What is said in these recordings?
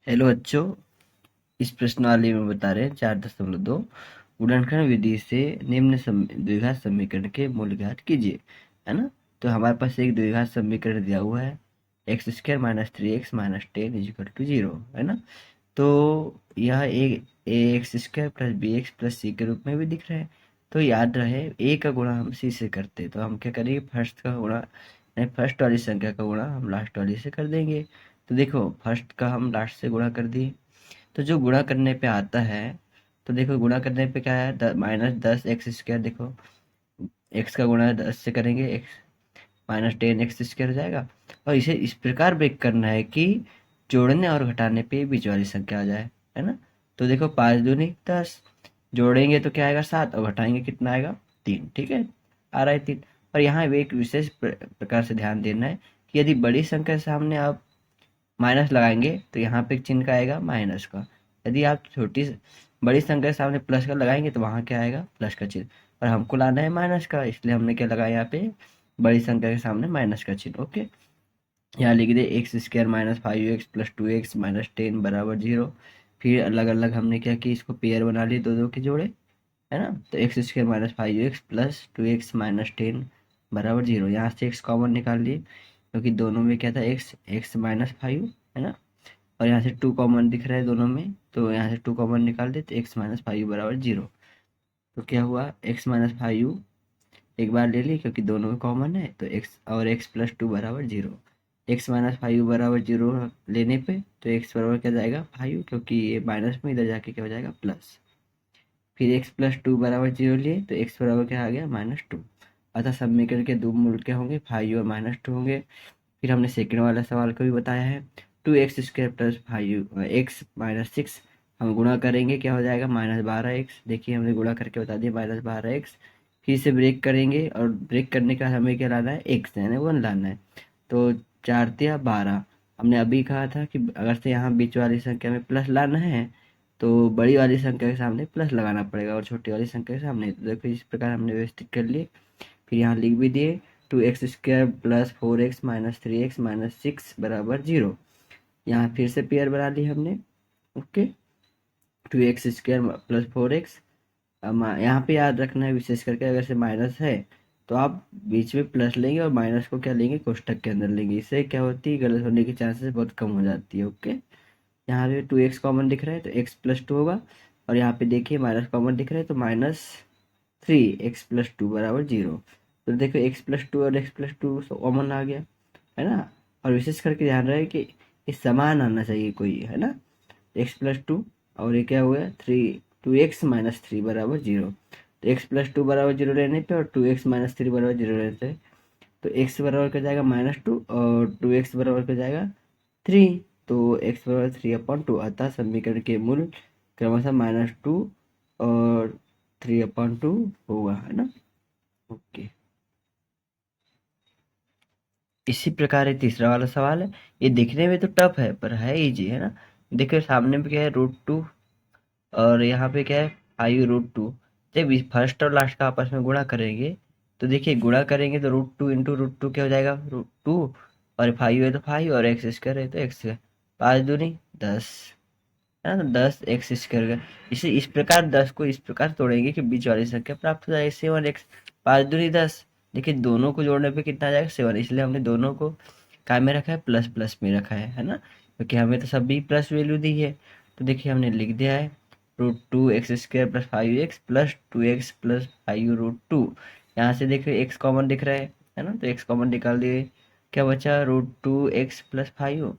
Hello बच्चों। इस प्रश्नावली में बता रहे हैं 4.2 गुणनखंड विधि से निम्न द्विघात समीकरण के मूल ज्ञात कीजिए। है ना। तो हमारे पास एक द्विघात समीकरण दिया हुआ है x square minus 3x minus 10 equal to 0। है ना। तो यह एक x square plus b x plus c के रूप में भी दिख रहा है। तो याद रहे ए का गुणा हम सी से करते हैं, तो हम क्या करेंगे, फर्स्ट का गुणा फर्स्ट वाली संख्या का गुणा हम लास्ट वाली से कर देंगे। तो देखो फर्स्ट का हम लास्ट से गुणा कर दिए, तो जो गुणा करने पे आता है, तो देखो गुणा करने पे क्या है, -10 x स्क्वायर। देखो x का गुणा 10 से करेंगे, x माइनस 10 x स्क्वायर हो जाएगा। और इसे इस प्रकार ब्रेक करना है कि जोड़ने और घटाने पे बीच वाली संख्या आ जाए। है ना। तो देखो 5 दूनी 10, जोड़ेंगे तो क्या आएगा 7 और घटाएंगे कितना आएगा 3। ठीक है, आ रहा है 3। और यहाँ भी एक विशेष प्रकार से ध्यान देना है कि यदि बड़ी संख्या के सामने आप माइनस लगाएंगे तो यहाँ पे चिन्ह का आएगा माइनस का। यदि आप बड़ी संख्या के सामने प्लस का लगाएंगे तो वहाँ क्या आएगा, प्लस का चिन्ह। और हमको लाना है माइनस का, इसलिए हमने क्या लगाया यहाँ पे, बड़ी संख्या के सामने माइनस का चिन्ह। ओके, यहाँ लिख दे x square minus 5x plus 2x minus 10 बराबर 0। फिर अलग अलग हमने क्या किया, इसको पेयर बना लिए, दो दो के जोड़े। है ना। तो x square minus 5x plus 2x minus 10 बराबर 0। यहाँ से एक्स कॉमन निकाल लिए, क्योंकि दोनों में क्या था, एक्स माइनस 5। है ना। और यहाँ से 2 कॉमन दिख रहा है दोनों में, तो यहाँ से 2 कॉमन निकाल दे, तो एक्स माइनस 5 बराबर 0। तो क्या हुआ, एक्स माइनस 5 एक बार ले ली क्योंकि दोनों में कॉमन है, तो एक्स और एक्स प्लस 2 बराबर 0। एक्स माइनस 5 बराबर 0 लेने पे तो एक्स बराबर क्या जाएगा 5, क्योंकि ये माइनस में इधर जाके क्या हो जाएगा प्लस। फिर एक्स प्लस 2 बराबर 0 लिए तो एक्स बराबर क्या आ गया -2। अतः समीकरण के दो मूल क्या होंगे, 5 और -2 होंगे। फिर हमने सेकंड वाला सवाल को भी बताया है, 2x square plus 5x minus 6 हम गुणा करेंगे, क्या हो जाएगा -12x। देखिए हमने गुणा करके बता दिया -12x। फिर से ब्रेक करेंगे, और ब्रेक करने का हमें क्या लाना है, x यानी 1 लाना है। तो 4 × 12, हमने अभी कहा था कि अगर से यहाँ बीच वाली संख्या में प्लस लाना है तो बड़ी वाली संख्या के सामने प्लस लगाना पड़ेगा और छोटी वाली संख्या के सामने। तो देखो इस प्रकार हमने व्यवस्थित कर लिए। फिर यहाँ लिख भी दिए 2x square plus 4x minus 3x minus 6 बराबर 0। यहाँ फिर से पेयर बना ली हमने। Okay, 2x square plus 4x। यहाँ पे याद रखना है विशेष करके, अगर से माइनस है तो आप बीच में प्लस लेंगे और माइनस को क्या लेंगे, कोष्ठक के अंदर लेंगे। इससे क्या होती है, गलत होने की चांसेस बहुत कम हो जाती है। ओके, यहाँ पे 2x कॉमन दिख रहा है तो x प्लस 2 होगा। और यहाँ पे देखिए माइनस कॉमन दिख रहा है तो -3x प्लस 2 बराबर 0। तो देखो x प्लस 2 और x प्लस 2 कॉमन आ गया। है ना। और विशेष करके ध्यान रहे कि इस समान आना चाहिए कोई। है ना। x प्लस 2 और ये क्या हुआ 2x-3 बराबर 0। तो x प्लस 2 बराबर 0 लेने पे और 2x-3 बराबर 0 लेने पे तो x बराबर क्या जाएगा -2 और 2x बराबर क्या जाएगा 3। तो x बराबर 3/2, अतः समीकरण के मूल क्रमशः -2 और 3/2 होगा। है ना। ओके, इसी प्रकार ये तीसरा वाला सवाल है। ये दिखने में तो टफ है पर है इजी। है ना। देखो सामने पे क्या है √2 और यहाँ पे क्या है 5√2। जब इस फर्स्ट और लास्ट का आपस में गुणा करेंगे तो देखिए गुणा करेंगे तो √2 × √2 क्या हो जाएगा √2, और 5 है तो 5 और एक्स स्क्वायर है तो एक्स स्क्वायर। 5 दूनी 10। है ना। 10 x स्क्वायर का इसे इस प्रकार 10 को इस प्रकार तोड़ेंगे कि बीच वाली संख्या प्राप्त हो जाएगी 7x। 5 दूनी 10। देखिए दोनों को जोड़ने पे कितना आ जाएगा 7, इसलिए हमने दोनों को काय में रखा है, प्लस प्लस में रखा है ना, क्योंकि हमें तो सभी प्लस वैल्यू दी है। तो देखिए हमने लिख दिया है √2x square plus 5x plus 2x plus 5 √2। यहाँ से देखिए x कॉमन दिख रहा है ना, तो x कॉमन निकाल दिए, क्या बचा √2x प्लस 5।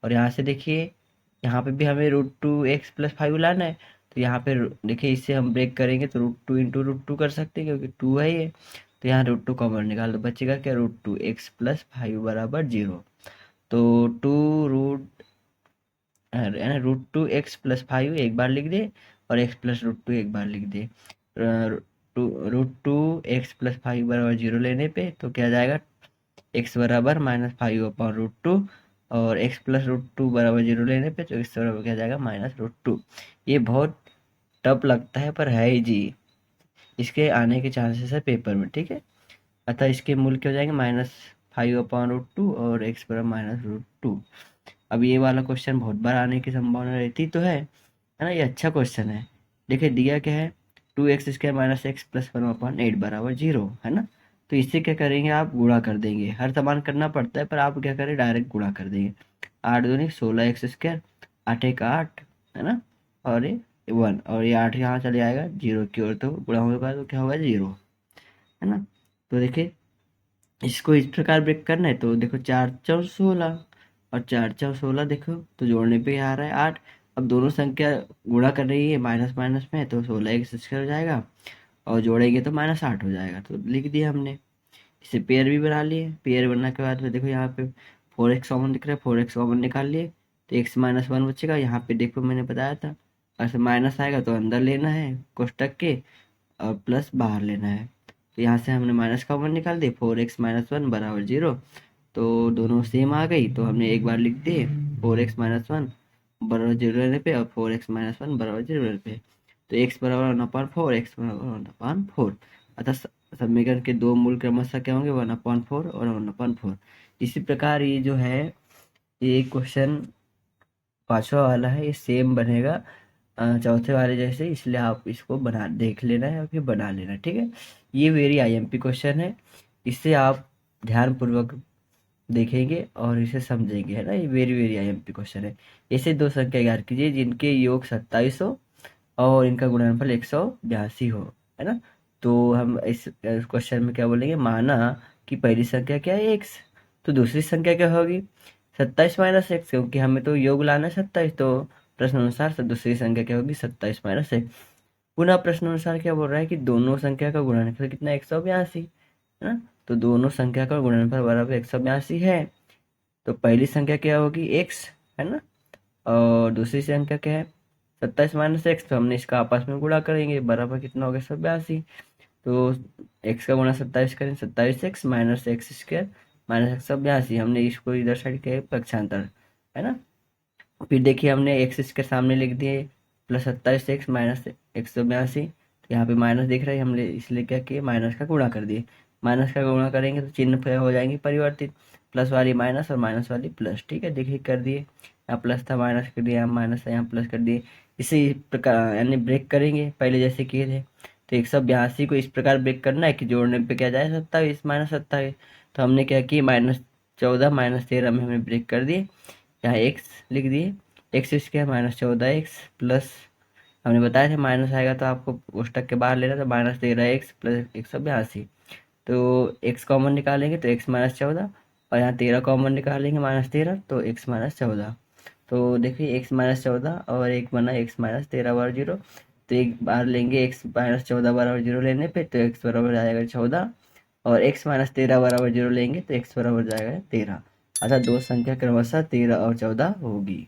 और यहाँ से देखिए यहाँ पे भी हमें √2x प्लस 5 लाना है। तो यहाँ पे देखिए इससे हम ब्रेक करेंगे तो √2 × √2 कर सकते हैं, क्योंकि 2 है ये। तो यहाँ √2 कॉमन निकाल दो, बचेगा क्या √2x प्लस 5 बराबर 0। तो √2x प्लस 5 एक बार लिख दे और x प्लस √2 एक बार लिख दे। √2x प्लस 5 बराबर 0 लेने पे तो क्या जाएगा, x बराबर -5/√2। और x प्लस √2 बराबर 0 लेने पे तो x बराबर क्या जाएगा -√2। ये बहुत टफ लगता है पर है ही जी, इसके आने के चांसेस है पेपर में। ठीक है, अतः इसके मूल क्या हो जाएंगे -5/√2 और x बराबर -√2। अब ये वाला क्वेश्चन बहुत बार आने की संभावना रहती तो है ना। ये अच्छा क्वेश्चन है। देखिए दिया क्या है, 2x² माइनस एक्स प्लस 1/8 बराबर 0, है ना। तो इससे क्या करेंगे, आप गुणा कर देंगे। हर समान करना पड़ता है पर आप क्या करें, डायरेक्ट गुणा कर देंगे। 8×2 = 16x², 8×1 = 8, है ना। और ये 1, और ये 8 यहाँ चले आएगा 0 की ओर, तो गुणा होगा तो क्या होगा 0, है ना। तो देखिए इसको इस प्रकार ब्रेक करना है, तो देखो 4×4 = 16, और 4×4 = 16, देखो तो जोड़ने पे आ रहा है 8। अब दोनों संख्या गुणा कर रही है माइनस माइनस में, तो 16x² हो जाएगा, और जोड़ेंगे तो -8 हो जाएगा। तो लिख दिया हमने। इसे पेयर भी बना लिए। पेयर बनने के बाद में देखो यहाँ पे 4x कॉमन दिख रहा है, 4x कॉमन निकाल लिए, तो x-1 बचेगा। यहाँ पे देखो मैंने बताया था, ऐसे माइनस आएगा तो अंदर लेना है कोष्टक के, और प्लस बाहर लेना है। तो यहाँ से हमने माइनस कॉमन निकाल दिए, 4x-1 बराबर 0। तो दोनों सेम आ गई, तो हमने एक बार लिख दिए 4x-1 बराबर 0 रहने पे, और 4x-1 बराबर 0 रहने पे। तो x बराबर 1/4, x बराबर 1/4। अतः समीकरण के दो मूल क्रमशः क्या होंगे, 1/4 और 1/4। इसी प्रकार ये जो है, ये क्वेश्चन पांचवा वाला है, ये सेम बनेगा चौथे वाले जैसे, इसलिए आप इसको बना देख लेना है और फिर बना लेना, ठीक है। ये वेरी आईएमपी क्वेश्चन है, इससे आप ध्यान पूर्वक देखेंगे और इसे समझेंगे, है ना। ये वेरी वेरी आईएमपी क्वेश्चन है। ऐसे दो संख्या ज्ञात कीजिए जिनके योग 27 हो और इनका गुणनफल 182 हो, है ना। तो हम इस क्वेश्चन में क्या बोलेंगे, माना कि पहली संख्या क्या है, एक्स, तो दूसरी संख्या क्या होगी, 27 माइनस एक्स, क्योंकि हमें तो योग लाना है 27, तो प्रश्न अनुसार दूसरी संख्या क्या होगी, 27 माइनस एक्स। पुनः प्रश्न अनुसार क्या बोल रहा है कि दोनों संख्या का गुणनफल कितना, 182, है ना। तो दोनों संख्या का गुणनफल बराबर 182 है। तो पहली संख्या क्या होगी, एक्स, है ना, और दूसरी संख्या क्या है, 27 माइनस एक्स। तो हमने इसका आपस में गुणा करेंगे, बराबर कितना हो गया, 182। तो एक्स का गुणा 27 करें, 27x माइनस x² माइनस 182। हमने इसको इधर साइड किया पक्षांतर, है ना। फिर देखिए हमने एक्स के सामने लिख दिए, प्लस 27x माइनस 182। तो यहाँ पे माइनस दिख रहा है, हमने इसलिए क्या किए, माइनस का गुणा कर दिए। माइनस का गुणा करेंगे तो चिन्ह पे हो जाएंगे परिवर्तित, प्लस वाली माइनस और माइनस वाली प्लस, ठीक है। देखिए कर दिए, यहाँ प्लस था माइनस कर दिया, यहाँ माइनस था यहाँ प्लस कर दिए। इसी प्रकार यानी ब्रेक करेंगे पहले जैसे किए थे। तो 182 को इस प्रकार ब्रेक करना है कि जोड़ने पे क्या जाए, 27 माइनस 27। तो हमने क्या किया, -14 -13 में हमने ब्रेक कर दिए, यहाँ एक्स लिख दिए, x² -14x प्लस, हमने बताया था माइनस आएगा तो आपको कोष्टक के बाहर लेना, तो -13x प्लस 182। तो x कॉमन निकालेंगे तो x -14, और यहाँ 13 कॉमन निकालेंगे -13, तो x -14। तो देखिए x -14 और एक बना x -13 बराबर 0। तो एक बार लेंगे x -14 बराबर 0 लेने पे, तो x बराबर जाएगा 14, और x -13 बराबर 0 लेंगे तो x बराबर जाएगा 13। अतः दो संख्या क्रमशः 13 और 14 होगी।